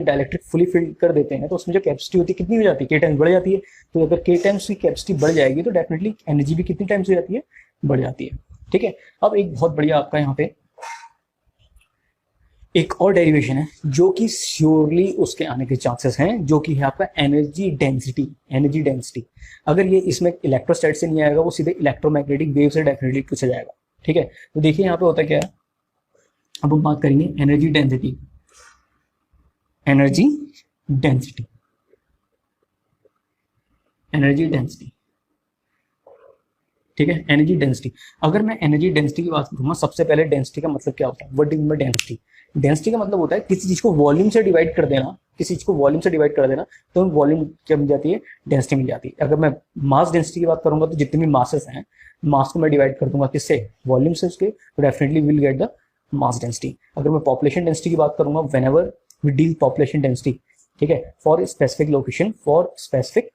Dielectric fully fill कर देते हैं तो उसमें जो कैपेसिटी होती है कितनी हो जाती है, के टाइम्स बढ़ जाती है। तो अगर के टाइम्स की कैपेसिटी बढ़ जाएगी तो डेफिनेटली एनर्जी भी कितनी टाइम्स हो जाती है, बढ़ जाती है। ठीक है, अब एक बहुत बढ़िया आपका यहाँ पे एक और डेरिवेशन है जो कि श्योरली उसके आने के चांसेस हैं, जो कि है आपका एनर्जी डेंसिटी। एनर्जी डेंसिटी अगर ये इसमें इलेक्ट्रोस्टैट से नहीं आएगा, वो सीधे इलेक्ट्रोमैग्नेटिक वेव से डेफिनेटली पूछा जाएगा। ठीक है, तो देखिए यहाँ पे होता क्या है, अब हम बात करेंगे energy density. Energy density, energy density, ठीक है, एनर्जी डेंसिटी। अगर मैं एनर्जी डेंसिटी की बात करूंगा, सबसे पहले डेंसिटी का मतलब क्या होता है, व्हाट इज डेंसिटी। डेंसिटी का मतलब होता है किसी चीज को वॉल्यूम से डिवाइड कर देना, किसी चीज को वॉल्यूम से डिवाइड कर देना तो वॉल्यूम क्या मिल जाती है, डेंसिटी मिल जाती है। अगर मैं मास डेंसिटी की बात करूंगा तो जितने भी मासेस हैं, मास को मैं डिवाइड कर दूंगा किससे, वॉल्यूम से उसके, तो definitely will get the mass density. अगर मैं पॉपुलेशन डेंसिटी की बात करूंगा, whenever we deal population density, ठीक है, for specific location, for specific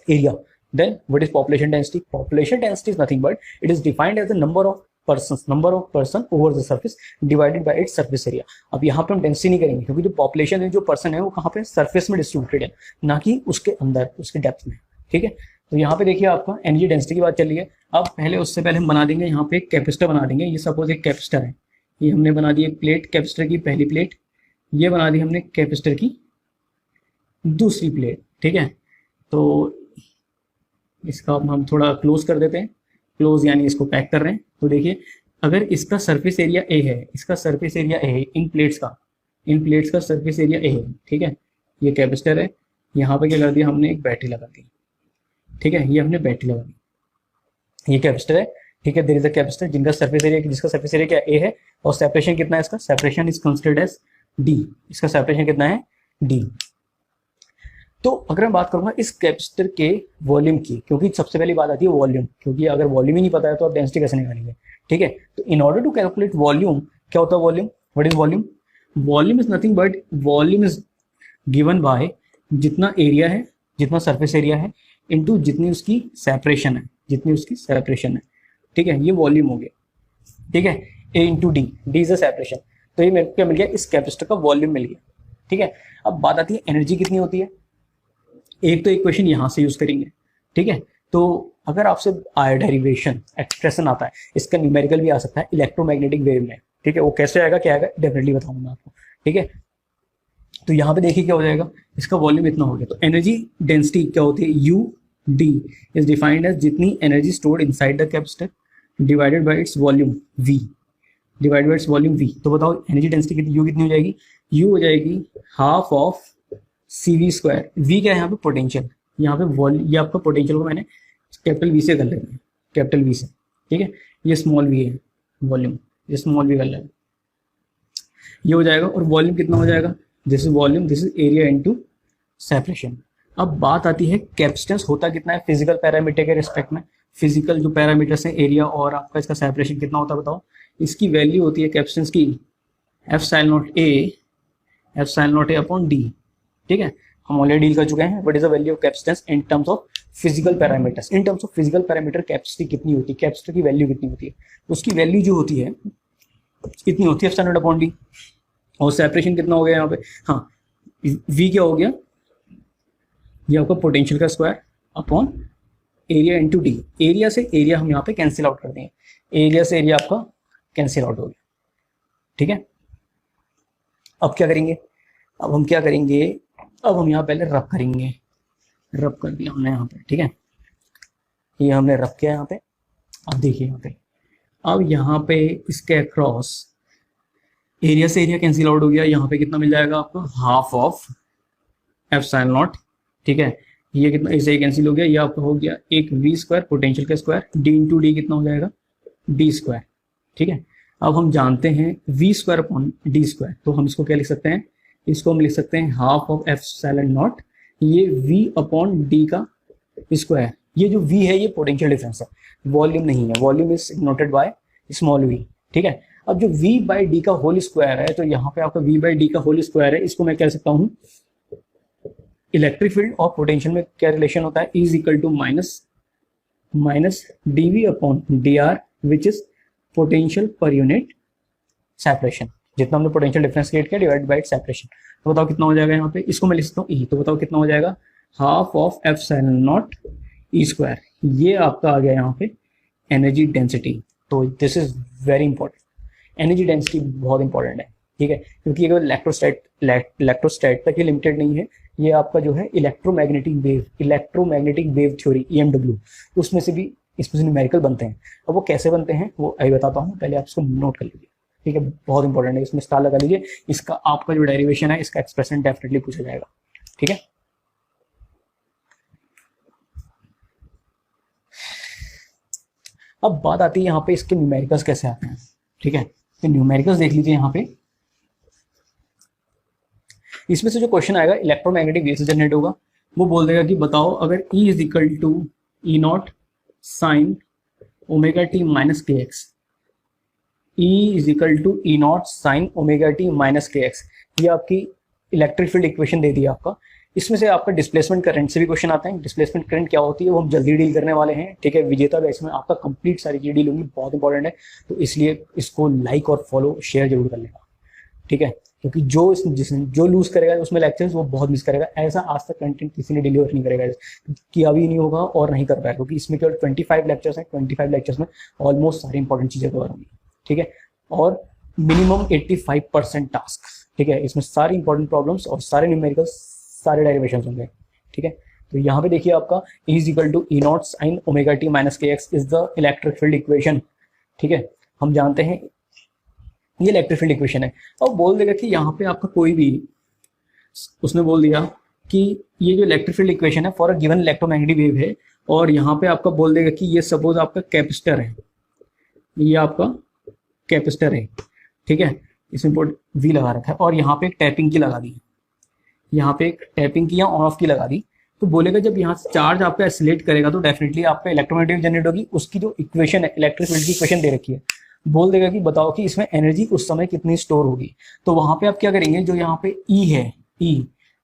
area, then what is population density? Population density is nothing but it is defined as the number of person over the surface divided by its surface area. अब यहाँ पे हम density नहीं करेंगे क्योंकि जो population है, जो पर्सन है, वो कहाँ पे सरफेस में डिस्ट्रीब्यूटेड है, ना कि उसके अंदर, उसके डेप्थ में। ठीक है, तो यहाँ पे देखिए आपका एनर्जी डेंसिटी की बात चल रही है। अब पहले उससे पहले हम बना देंगे यहाँ पे एक कैपेसिटर बना देंगे। ये सपोज एक कैपेसिटर है, ये हमने बना दी एक प्लेट कैपेसिटर की, पहली प्लेट, ये बना दी हमने कैपेसिटर की दूसरी प्लेट। ठीक है, तो इसका हम थोड़ा क्लोज कर देते हैं, क्लोज यानी इसको पैक कर रहे हैं। तो देखिए अगर इसका सरफेस एरिया ए है, इसका सरफेस एरिया ए है, इन प्लेट्स का सरफेस एरिया ए है। ठीक है, ये कैपेसिटर है, यहाँ पे क्या कर दिया हमने, एक बैटरी लगा दी। ठीक है, ये हमने बैटरी लगा दी, ये कैपेसिटर है। ठीक है, देयर इज अ कैपेसिटर जिसका सरफेस एरिया क्या ए है, और सेपरेशन कितना है इसका, separation is considered as D. इसका सेपरेशन कितना है, डी। तो अगर मैं बात करूंगा इस कैपेसिटर के वॉल्यूम की, क्योंकि सबसे पहली बात आती है वॉल्यूम, क्योंकि अगर वॉल्यूम ही नहीं पता है तो आप डेंसिटी कैसे निकालेंगे। ठीक है, तो in order to calculate volume, क्या होता है volume, what is volume, volume is nothing but volume is given by जितना एरिया है, जितना सरफेस एरिया है, इनटू जितनी उसकी सेपरेशन है, जितनी उसकी सेपरेशन है। ठीक है, ये वॉल्यूम हो गया। ठीक है, A into D, D is a separation. तो ये मेरे को क्या मिल गया, इस कैपेसिटर का वॉल्यूम मिल गया। ठीक है, अब बात आती है एनर्जी कितनी होती है। एक तो इक्वेशन यहां से यूज करेंगे। ठीक है, तो अगर आपसे डेरिवेशन एक्सप्रेशन आता है, इसका न्यूमेरिकल भी आ सकता है इलेक्ट्रोमैग्नेटिक वेव में। ठीक है, वो कैसे आएगा, क्या आएगा, डेफिनेटली बताऊंगा मैं आपको। ठीक है, तो यहाँ पे देखिए क्या हो जाएगा, इसका वॉल्यूम इतना हो गया। तो एनर्जी डेंसिटी क्या होती है, U D is defined as जितनी energy stored inside the capacitor divided by its volume V, divided by its volume V. तो बताओ एनर्जी डेंसिटी कितनी, यू कितनी हो जाएगी, यू हो जाएगी half of CV square. V क्या है यहाँ पे, पोटेंशियल, यहाँ पे ये आपका पोटेंशियल को मैंने कैपिटल वी से कर लेते हैं, कैपिटल वी से। ठीक है, ये स्मॉल वी है वॉल्यूम, ये स्मॉल वी कर लेंगे, ये हो जाएगा। और वॉल्यूम कितना हो जाएगा, this is volume, this is area into separation. अब बात आती है कैपेसिटेंस होता कितना है फिजिकल पैरामीटर के रिस्पेक्ट में। फिजिकल जो पैरामीटर्स है, एरिया और आपका इसका सेपरेशन कितना होता है बताओ। इसकी वैल्यू होती है कैपेसिटेंस की epsilon not a upon D. ठीक है, हम ऑलरेडी डील कर चुके हैं what is the value of capacitance in terms of physical parameters. In terms of physical parameter capacity कितनी होती है, कैपेसिटर की वैल्यू कितनी होती है, उसकी वैल्यू जो होती है कितनी होती है, एप्सिलॉन नॉट अपॉन डी। और सेपरेशन कितना हो गया यहाँ पे, हाँ वी क्या हो गया, ये आपका पोटेंशियल का square upon area into D. Area से एरिया हम यहाँ पे कैंसिल आउट कर देंगे, एरिया से एरिया आपका कैंसिल आउट हो गया। ठीक है, अब क्या करेंगे, अब हम क्या करेंगे, अब हम यहाँ पहले रब करेंगे, रब कर दिया हमने यहाँ पे। ठीक है, ये हमने रब किया यहाँ पे। अब देखिए यहाँ पे, अब यहाँ पे इसके अक्रॉस एरिया से एरिया कैंसिल आउट हो गया, यहाँ पे कितना मिल जाएगा आपको, हाफ ऑफ एप्सिलॉन नॉट। ठीक है, ये कितना, इसे कैंसिल हो गया, ये आपका हो गया एक वी स्क्वायर, पोटेंशियल का स्क्वायर, डी इंटू डी कितना हो जाएगा, डी स्क्वायर। ठीक है, अब हम जानते हैं V square upon D square, तो हम इसको क्या लिख सकते हैं, इसको हम लिख सकते हैं हाफ ऑफ एप्सिलॉन नॉट, ये वी अपॉन डी का स्क्वायर। ये जो वी है ये पोटेंशियल डिफरेंस है, वॉल्यूम नहीं है, volume is noted by small V. ठीक है, अब जो v बाई डी का होल स्क्वायर है, तो यहाँ पे आपका v बाई डी का होल स्क्वायर है, इसको मैं कह सकता हूँ इलेक्ट्रिक फील्ड और पोटेंशियल में क्या रिलेशन होता है, is equal to minus D V upon D R which is potential per unit separation. जितना हमने पोटेंशियल डिफरेंस क्रिएट किया डिवाइड बाय सेपरेशन। तो बताओ कितना हो जाएगा यहाँ पे, इसको मैं लिख सकता हूँ ई, तो बताओ कितना हो जाएगा, half of epsilon not E square. ये आपका आ गया यहाँ पे एनर्जी डेंसिटी। तो this is very important, energy density बहुत इंपॉर्टेंट है, ठीक है, क्योंकि ये इलेक्ट्रोस्टैट तक ही लिमिटेड नहीं है, ये आपका जो है इलेक्ट्रोमैग्नेटिक वेव थ्योरी EMW, उसमें से भी इसमें से न्यूमेरिकल बनते हैं। अब वो कैसे बनते हैं वो अभी बताता हूँ, पहले आप इसको नोट कर लीजिए, ठीक है, बहुत इंपॉर्टेंट है, इसमें स्टार लगा लीजिए। इसका आपका जो डेरिवेशन है इसका एक्सप्रेशन डेफिनेटली पूछा जाएगा, ठीक है। अब बात आती है यहाँ पे इसके न्यूमेरिकल्स कैसे आते हैं, ठीक है, तो न्यूमेरिकल्स देख लीजिए यहाँ पे। इसमें से जो क्वेश्चन आएगा इलेक्ट्रोमैग्नेटिक वेव से जनरेट होगा, वो बोल देगा कि बताओ अगर E is equal to E naught sine omega T minus K X, E is equal to E naught sine omega T minus K X, ये आपकी इलेक्ट्रिक फील्ड इक्वेशन दे दी आपका। इसमें से आपका डिस्प्लेसमेंट करंट से भी क्वेश्चन आते हैं, डिस्प्लेसमेंट करंट क्या होती है वो हम जल्दी डील करने वाले हैं, ठीक है। विजेता बैच में आपका कंप्लीट सारी चीज डील होंगी, बहुत इंपॉर्टेंट है, तो इसलिए इसको लाइक और फॉलो शेयर जरूर कर लेगा, ठीक है, क्योंकि जो लूज करेगा उसमें लेक्चर्स वो बहुत मिस करेगा। ऐसा आज तक कंटेंट किसी ने डिलीवर नहीं करेगा, किया भी नहीं होगा और नहीं कर पाएगा, क्योंकि इसमें केवल 25 लेक्चर्स हैं, 25 लेक्चर्स में ऑलमोस्ट सारी इंपॉर्टेंट चीजें कवर होंगी, ठीक है, और मिनिमम 85% टास्क, ठीक है, इसमें सारी इंपॉर्टेंट प्रॉब्लम्स और सारे न्यूमेरिकल्स सारे डेरिवेशंस होंगे, ठीक है। तो यहाँ पे देखिए आपका E is equal to E naught sine omega T minus K X is the electric field equation, ठीक है, हम जानते हैं ये इलेक्ट्रिक फील्ड इक्वेशन है। और बोल देगा कि यहाँ पे आपका कोई भी, उसने बोल दिया कि ये जो इलेक्ट्रिक फील्ड इक्वेशन है for a given electromagnetic wave है, और यहाँ पे आपका बोल देगा कि ये सपोज आपका कैपेसिटर है, ये आपका कैपेसिटर है, ठीक है, इसमें V लगा रखा है, और यहाँ पे एक टैपिंग की लगा दी, यहाँ पे एक टैपिंग की या ऑन ऑफ की लगा दी। तो बोलेगा जब यहाँ से चार्ज आपका एसिलेट करेगा तो डेफिनेटली आपका इलेक्ट्रोमैग्नेटिक जनरेट होगी, उसकी जो इक्वेशन है इलेक्ट्रिक फील्ड की इक्वेशन दे रखी है, बोल देगा कि बताओ कि इसमें एनर्जी उस समय कितनी स्टोर होगी। तो वहां पे आप क्या करेंगे, जो यहाँ पे E है,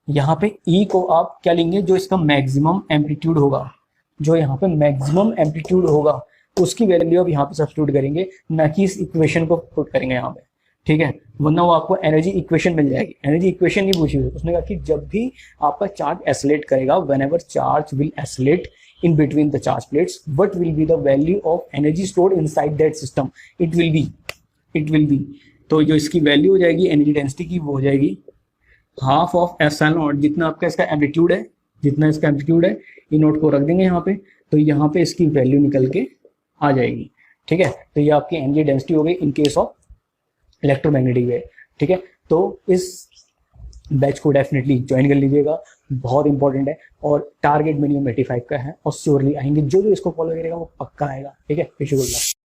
यहाँ पे E को आप क्या लेंगे, जो इसका मैक्सिमम एम्पलीट्यूड होगा, जो यहाँ पे मैक्सिमम एम्पलीट्यूड होगा उसकी वैल्यू आप यहाँ पे सब्स्टिट्यूट करेंगे, ना कि इस इक्वेशन को पुट करेंगे यहाँ पे, ठीक है, वरना वो आपको एनर्जी इक्वेशन मिल जाएगी। एनर्जी इक्वेशन नहीं पूछी हुई, उसने कहा कि जब भी आपका चार्ज एसिलेट करेगा, whenever charge will oscillate in between the charge plates, what will be the value of energy stored inside that system? It will be तो जो इसकी वैल्यू हो जाएगी एनर्जी डेंसिटी की, वो हो जाएगी हाफ ऑफ एप्सिलॉन नॉट, जितना आपका इसका एम्पलीट्यूड है, जितना इसका एम्पलीट्यूड है, ई नोट को रख देंगे यहाँ पे, तो यहाँ पे इसकी वैल्यू निकल के आ जाएगी, ठीक है। तो ये आपकी एनर्जी डेंसिटी हो गई in case of electromagnetic wave, ठीक है। तो इस बैच को डेफिनेटली ज्वाइन कर लीजिएगा, बहुत इंपॉर्टेंट है, और टारगेट मिनिमम 85 का है, और श्योरली आएंगे, जो इसको फॉलो करेगा वो पक्का आएगा, ठीक है। Wish you good luck.